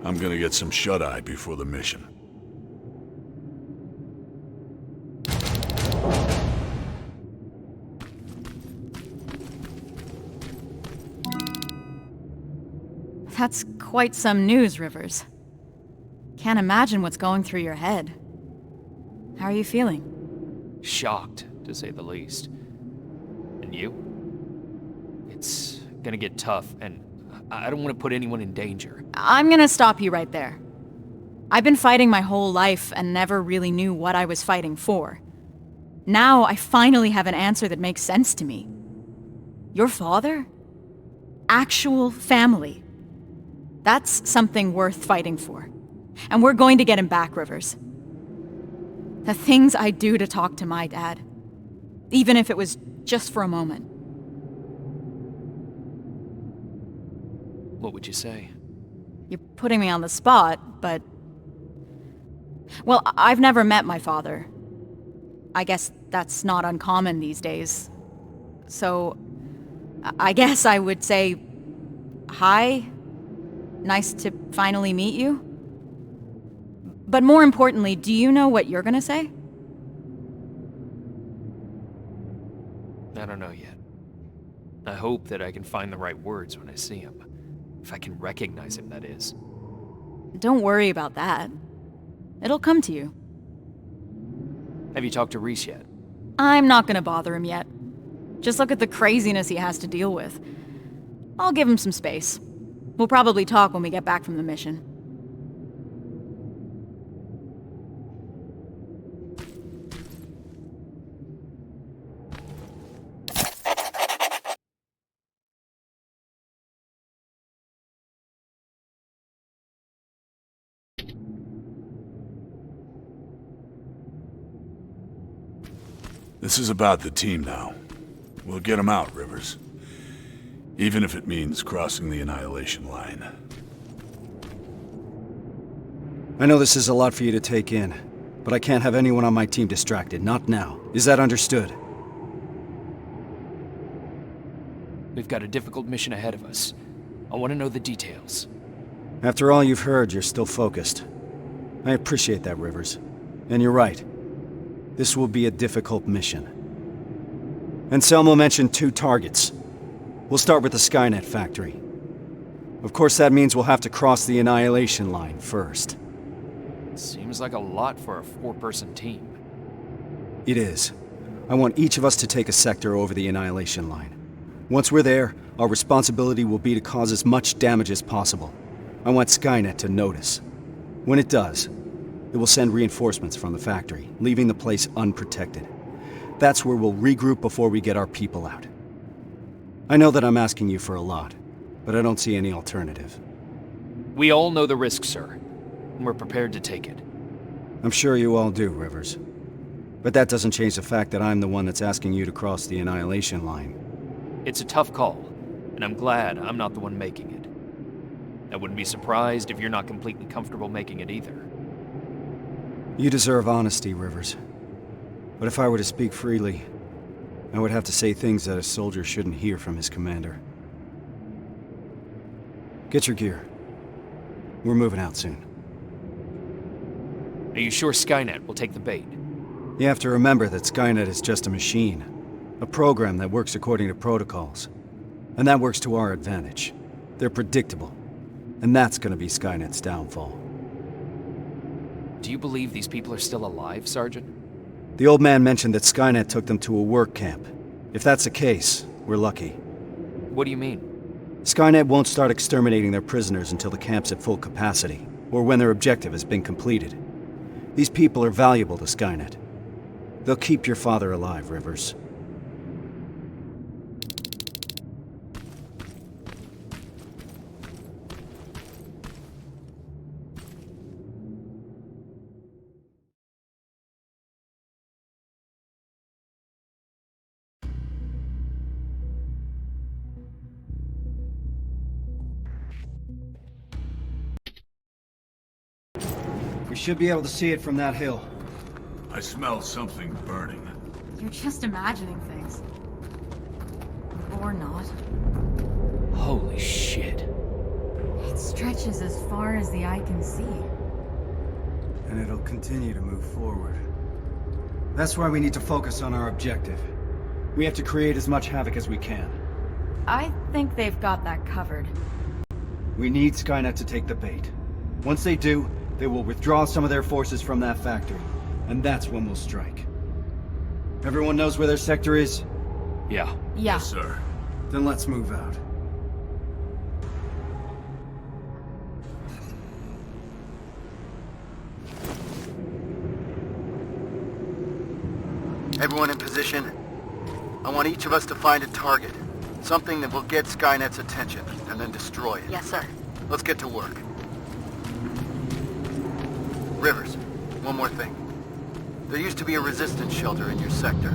I'm gonna get some shut-eye before the mission. That's quite some news, Rivers. Can't imagine what's going through your head. How are you feeling? Shocked, to say the least. And you? It's gonna get tough, and I don't want to put anyone in danger. I'm gonna stop you right there. I've been fighting my whole life and never really knew what I was fighting for. Now I finally have an answer that makes sense to me. Your father? Actual family. That's something worth fighting for. And we're going to get him back, Rivers. The things I do to talk to my dad, even if it was just for a moment. What would you say? You're putting me on the spot, but... Well, I've never met my father. I guess that's not uncommon these days. So, I guess I would say... Hi? Nice to finally meet you? But more importantly, do you know what you're gonna say? I don't know yet. I hope that I can find the right words when I see him. If I can recognize him, that is. Don't worry about that. It'll come to you. Have you talked to Reese yet? I'm not gonna bother him yet. Just look at the craziness he has to deal with. I'll give him some space. We'll probably talk when we get back from the mission. This is about the team now. We'll get them out, Rivers. Even if it means crossing the Annihilation Line. I know this is a lot for you to take in, but I can't have anyone on my team distracted, not now. Is that understood? We've got a difficult mission ahead of us. I want to know the details. After all you've heard, you're still focused. I appreciate that, Rivers. And you're right. This will be a difficult mission. Anselmo mentioned 2 targets. We'll start with the Skynet factory. Of course, that means we'll have to cross the Annihilation Line first. Seems like a lot for a 4-person team. It is. I want each of us to take a sector over the Annihilation Line. Once we're there, our responsibility will be to cause as much damage as possible. I want Skynet to notice. When it does, it will send reinforcements from the factory, leaving the place unprotected. That's where we'll regroup before we get our people out. I know that I'm asking you for a lot, but I don't see any alternative. We all know the risk, sir, and we're prepared to take it. I'm sure you all do, Rivers. But that doesn't change the fact that I'm the one that's asking you to cross the Annihilation Line. It's a tough call, and I'm glad I'm not the one making it. I wouldn't be surprised if you're not completely comfortable making it either. You deserve honesty, Rivers. But if I were to speak freely, I would have to say things that a soldier shouldn't hear from his commander. Get your gear. We're moving out soon. Are you sure Skynet will take the bait? You have to remember that Skynet is just a machine. A program that works according to protocols. And that works to our advantage. They're predictable. And that's gonna be Skynet's downfall. Do you believe these people are still alive, Sergeant? The old man mentioned that Skynet took them to a work camp. If that's the case, we're lucky. What do you mean? Skynet won't start exterminating their prisoners until the camp's at full capacity, or when their objective has been completed. These people are valuable to Skynet. They'll keep your father alive, Rivers. We should be able to see it from that hill. I smell something burning. You're just imagining things. Or not. Holy shit. It's stretches as far as the eye can see. And it'll continue to move forward. That's why we need to focus on our objective. We have to create as much havoc as we can. I think they've got that covered. We need Skynet to take the bait. Once they do, they will withdraw some of their forces from that factory. And that's when we'll strike. Everyone knows where their sector is? Yeah. Yeah. Yes, sir. Then let's move out. Everyone in position? I want each of us to find a target. Something that will get Skynet's attention, and then destroy it. Yes, sir. Let's get to work. Rivers, one more thing. There used to be a resistance shelter in your sector.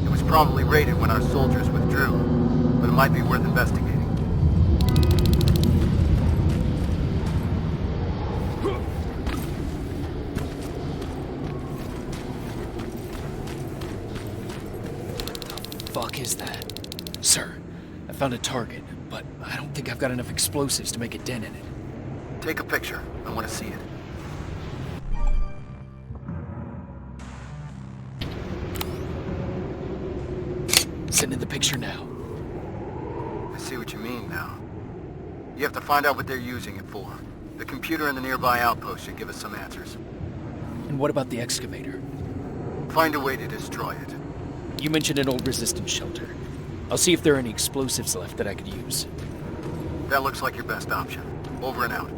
It was probably raided when our soldiers withdrew, but it might be worth investigating. Fuck is that? Sir, I found a target, but I don't think I've got enough explosives to make a dent in it. Take a picture. I want to see it. Sending the picture now. I see what you mean now. You have to find out what they're using it for. The computer in the nearby outpost should give us some answers. And what about the excavator? Find a way to destroy it. You mentioned an old resistance shelter. I'll see if there are any explosives left that I could use. That looks like your best option. Over and out.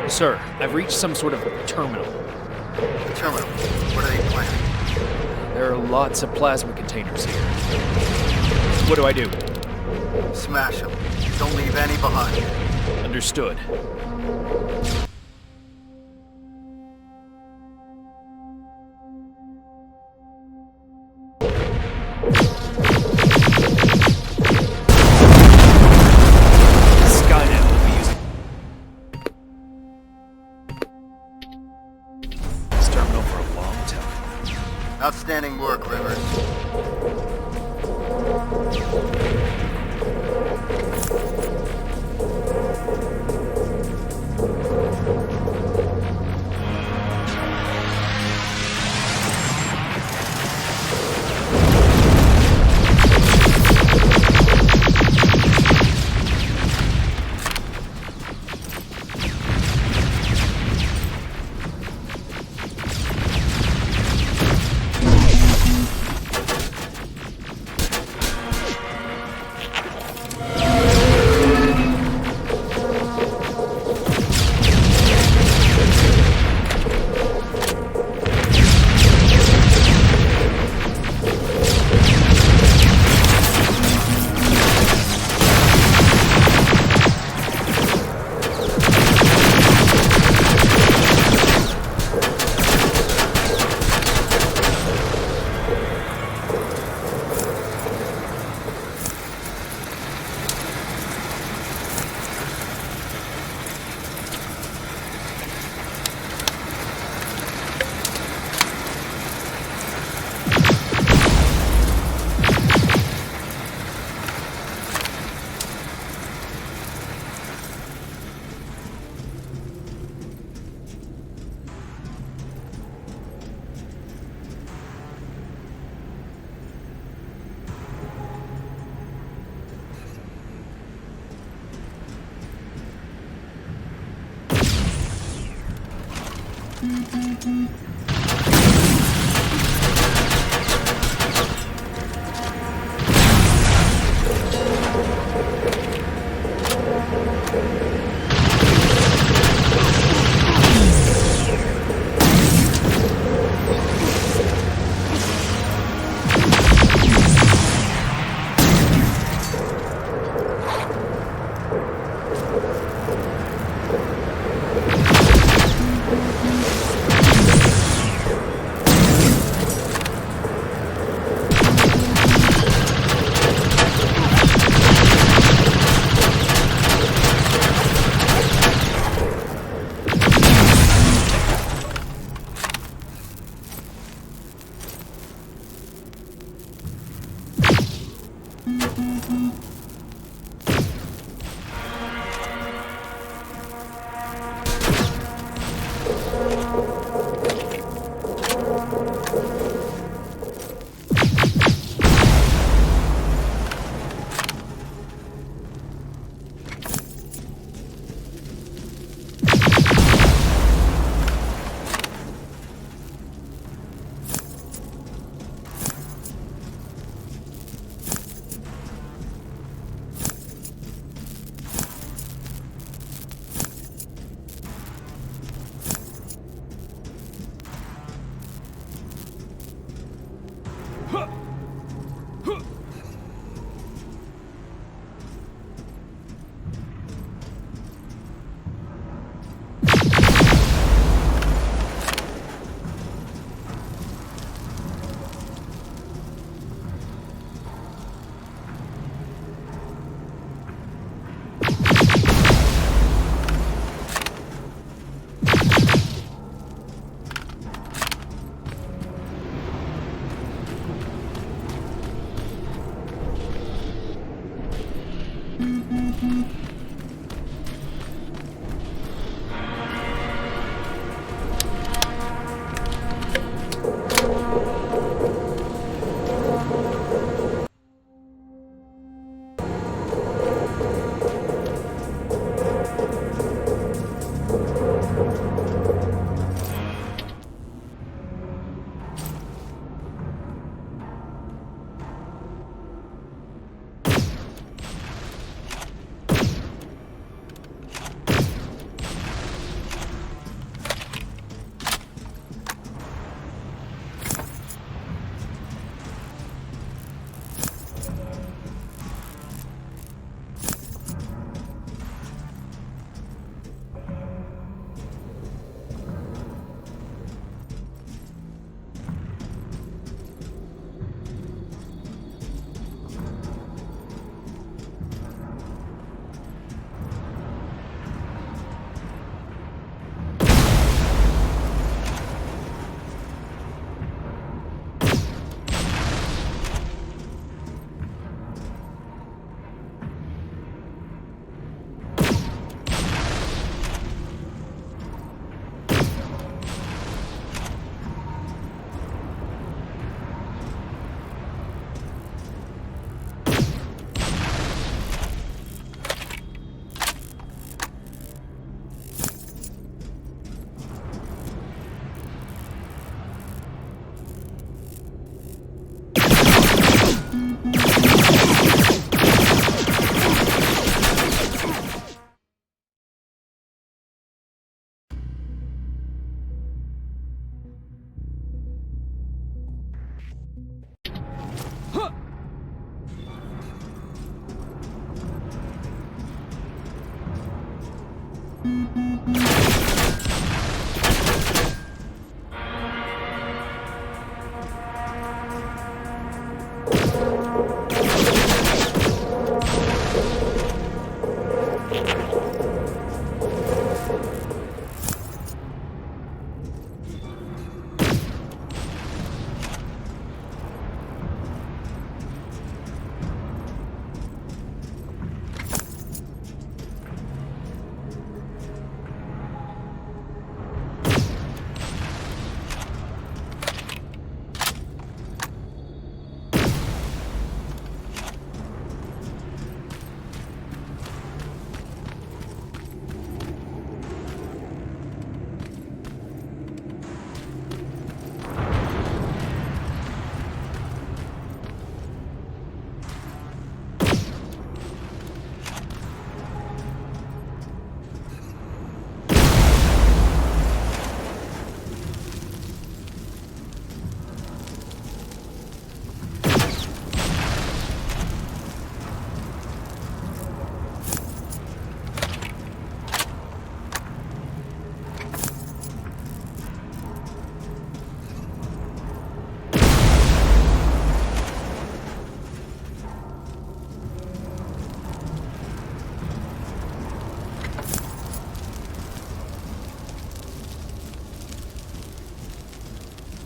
Sir, I've reached some sort of terminal. The terminal. What are they planning? There are lots of plasma containers here. What do I do? Smash them. Don't leave any behind. Understood. Skynet will be using this terminal for a long time. Outstanding work, Rivers.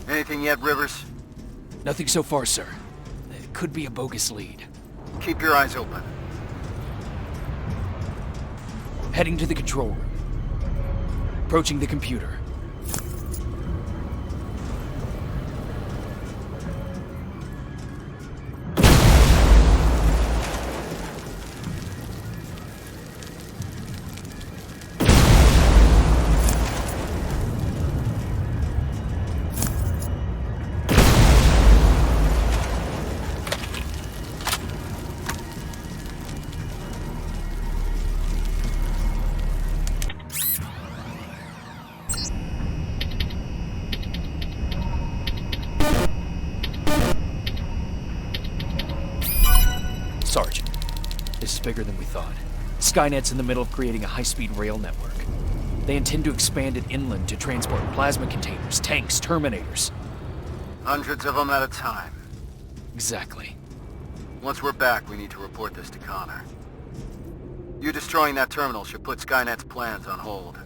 Anything yet, Rivers? Nothing so far, sir. It could be a bogus lead. Keep your eyes open. Heading to the control room. Approaching the computer. Sergeant, this is bigger than we thought. Skynet's in the middle of creating a high-speed rail network. They intend to expand it inland to transport plasma containers, tanks, Terminators. Hundreds of them at a time. Exactly. Once we're back, we need to report this to Connor. You destroying that terminal should put Skynet's plans on hold.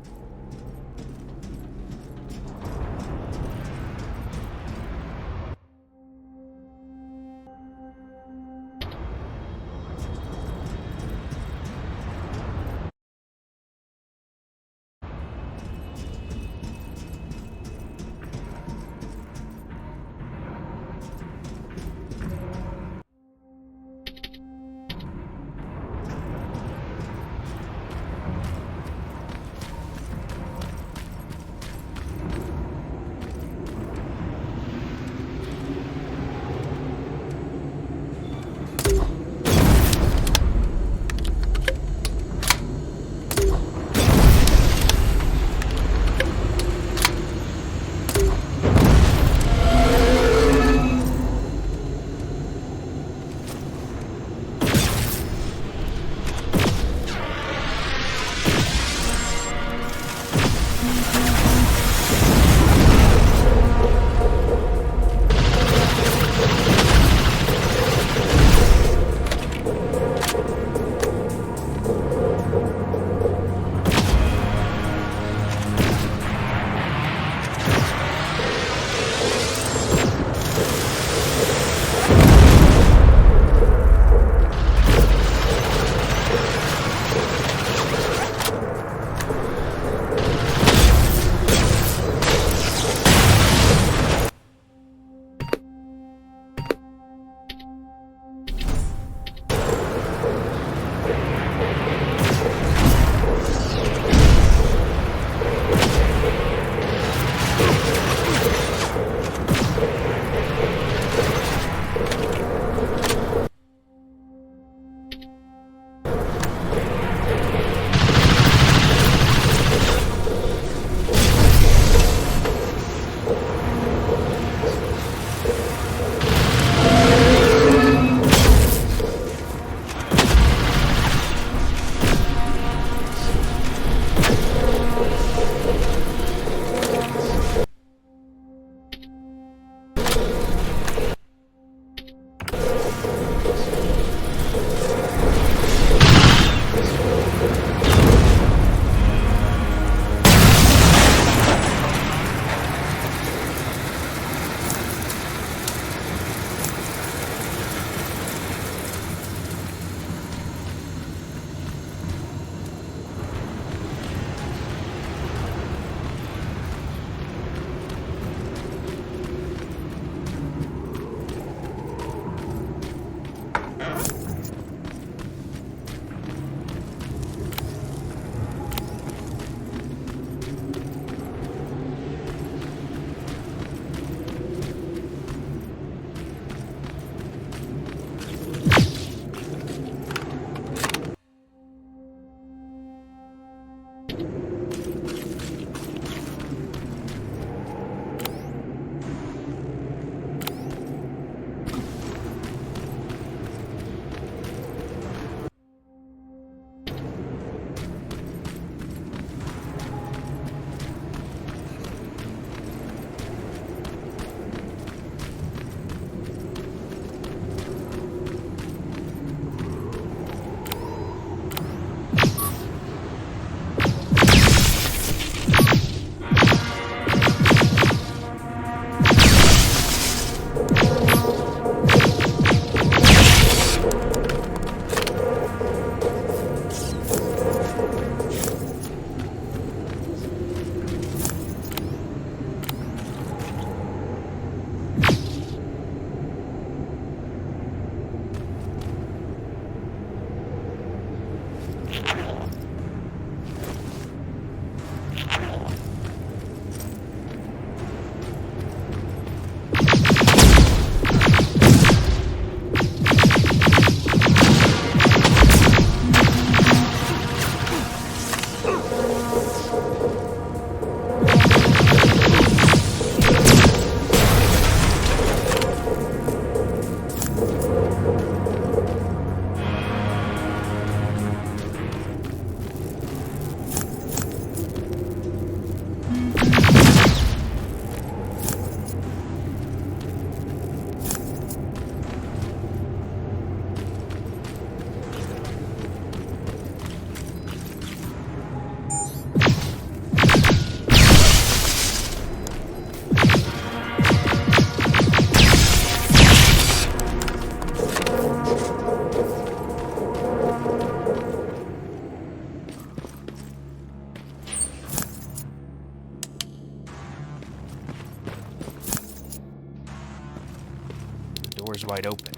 wide open.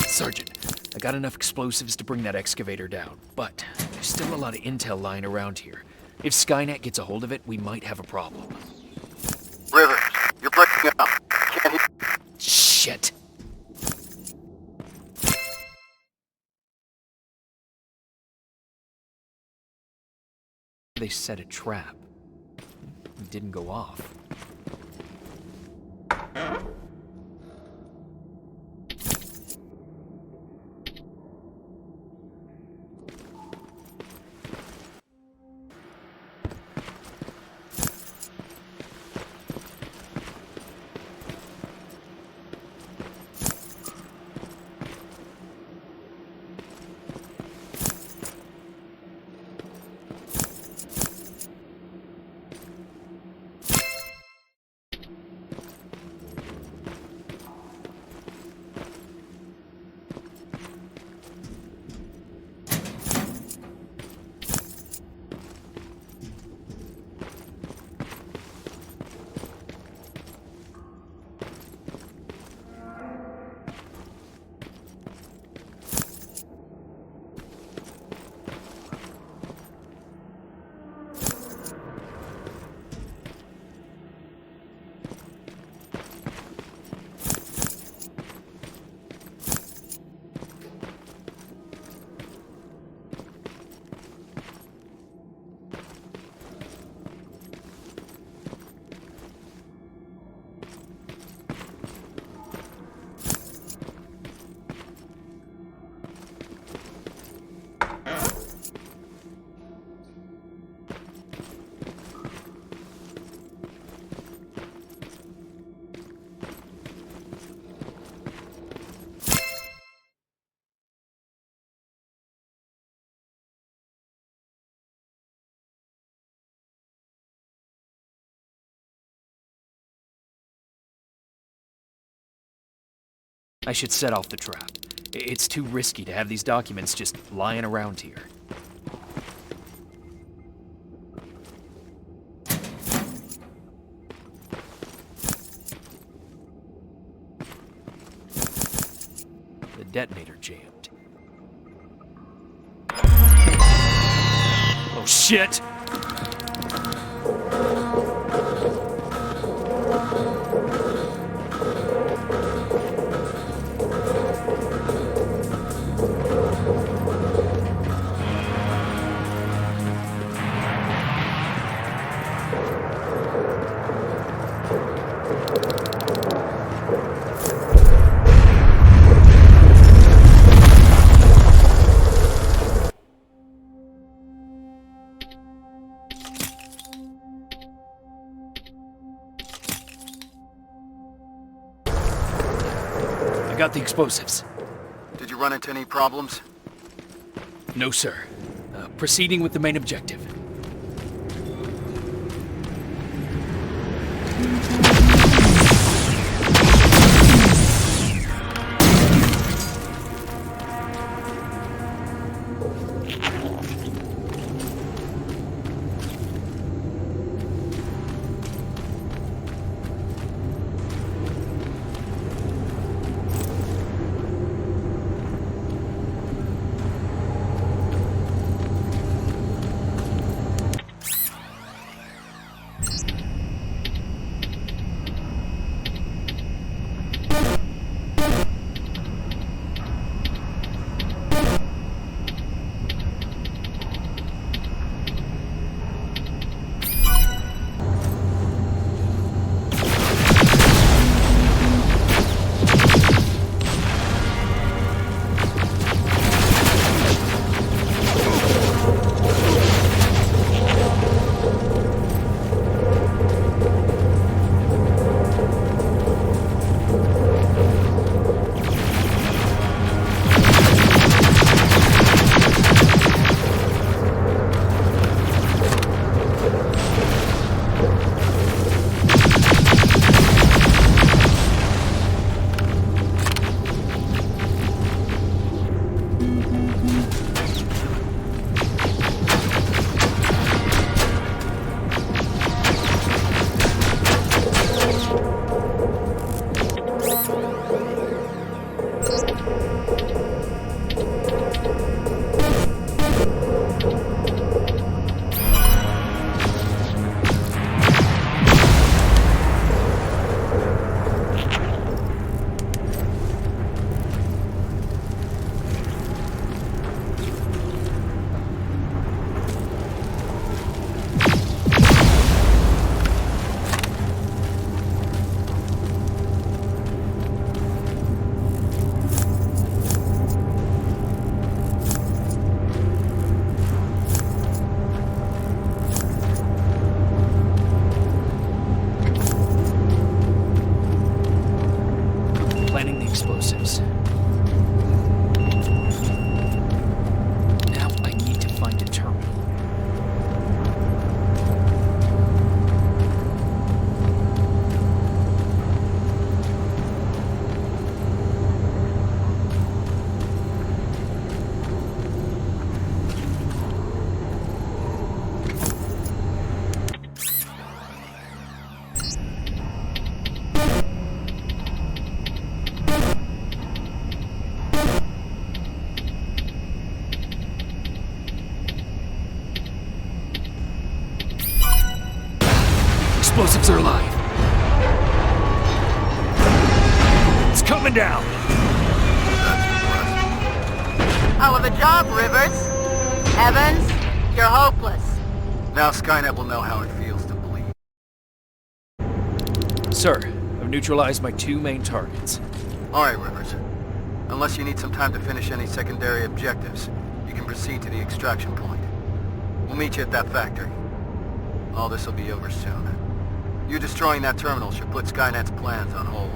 Sergeant, I got enough explosives to bring that excavator down, but there's still a lot of intel lying around here. If Skynet gets a hold of it, we might have a problem. Rivers, you're breaking up. Can't hear. Shit! They set a trap. It didn't go off. I should set off the trap. It's too risky to have these documents just lying around here. The detonator jammed. Oh shit! I got the explosives. Did you run into any problems? No, sir. Proceeding with the main objective. sensor line. It's coming down. Hell of a job, Rivers. Evans, you're hopeless. Now Skynet will know how it feels to bleed. Sir, I've neutralized my 2 main targets. Alright, Rivers. Unless you need some time to finish any secondary objectives, you can proceed to the extraction point. We'll meet you at that factory. All this will be over soon. You destroying that terminal should put Skynet's plans on hold.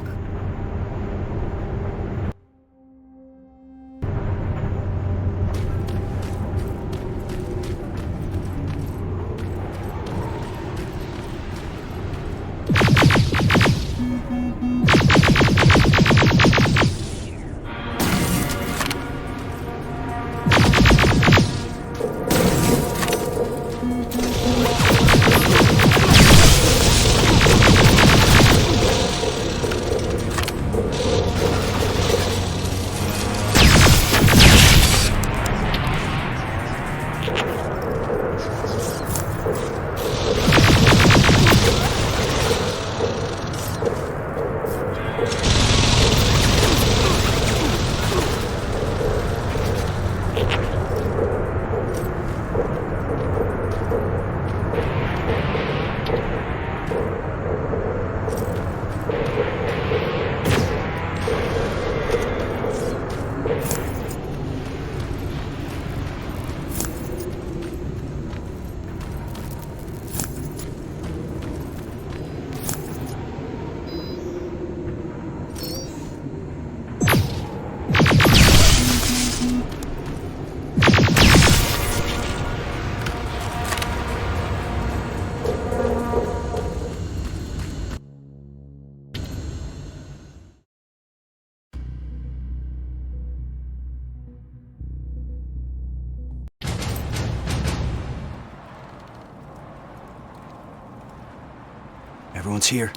Everyone's here?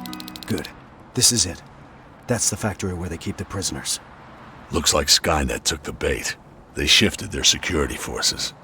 Good. This is it. That's the factory where they keep the prisoners. Looks like Skynet took the bait. They shifted their security forces.